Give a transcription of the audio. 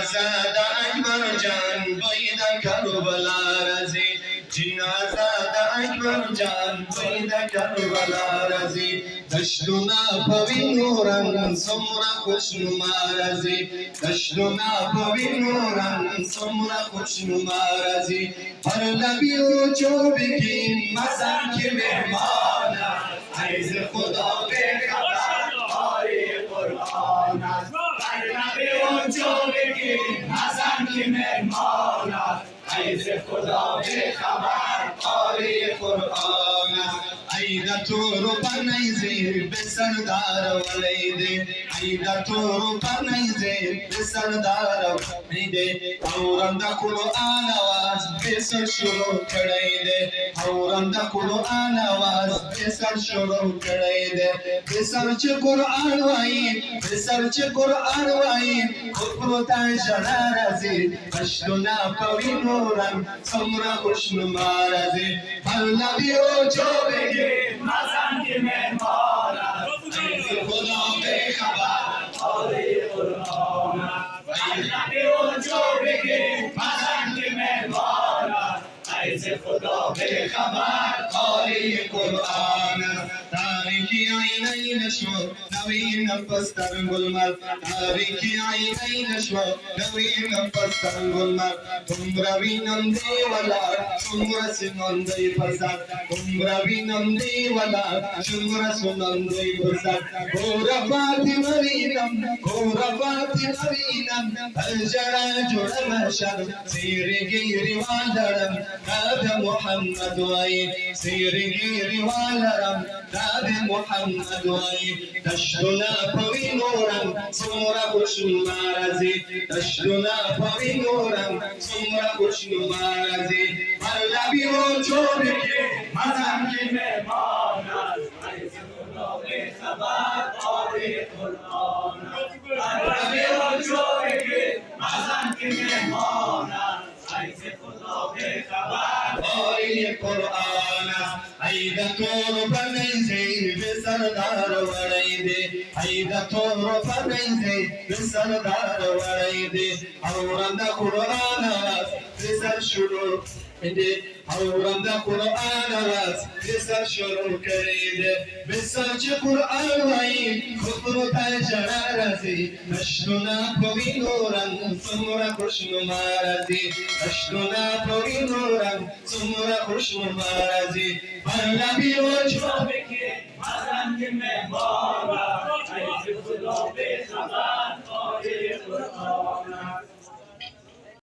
جنازه دا اکبر جان بویدا کربلا رازی جنازه دا اکبر جان بویدا کربلا رازی دشتنا پوینو رنگ سمرا خوشنما رازی دشتنا پوینو رنگ سمرا خوشنما رازی هر لبیو چوبی کی مزن کی مهمان عیز خدا به خبر آری قرآن هر لبیو چوبی کی مزن کی مهمان عیز خدا به خبر آری قرآن عیدا تو رو پنیزی به سردار ولیده عیدا تو رو پنیزی به سردار ولیده اورنده قرآن آواز به سر شروع کردیده اورنده قرآن آواز به سر شروع کردیده به سر چه قرآن وایی به سر چه قرآن وایی خود تا جنازی دشتنا پوی نورم سمرا خوشنما رازی هر لبیو جو بگی مزن کی مهمان عیز خدا به خبر آری قرآن هر لبیو جو بگی مزن کی مهمان عیز خدا به خبر آری قرآن تاریکی عینین شو نوی نفس در گلمر تاریکی عینین شو نوی نفس در گلمر تم روینم دیولا شمر سنندی پسر تم روینم دیولا شمر سنندی پسر گورفاتی مرینم گورفاتی مرینم الجرا جوڑ محشر سیری گیری والرم ناب محمد وای سیری گیری والرم ناب محمد وای دشتنا پوی نورم سمرا خوشنما رازی دشتنا پوی نورم سمرا خوشنما رازی هر لبیو چوبی کی مزن کی مهمان عیز خدا به خبر آری قرآن هر لبیو چوبی کی مزن کی مهمان عیز خدا به خبر آری قرآن عیدا تو رو پنیزی به سردار ولیده عیدا تو رو پنیزی به سردار ولیده اورنده قرآن آواز به سر شروع کردیده اورنده قرآن آواز به سر شروع کردیده به سر چه قرآن وایی خود رو تا جنازی دشتنا پوی نورم سمرا خوشنما رازی دشتنا پوی نورم سمرا خوشنما رازی هر لبیو چوبی کی مزن کی مهمان عیز خدا به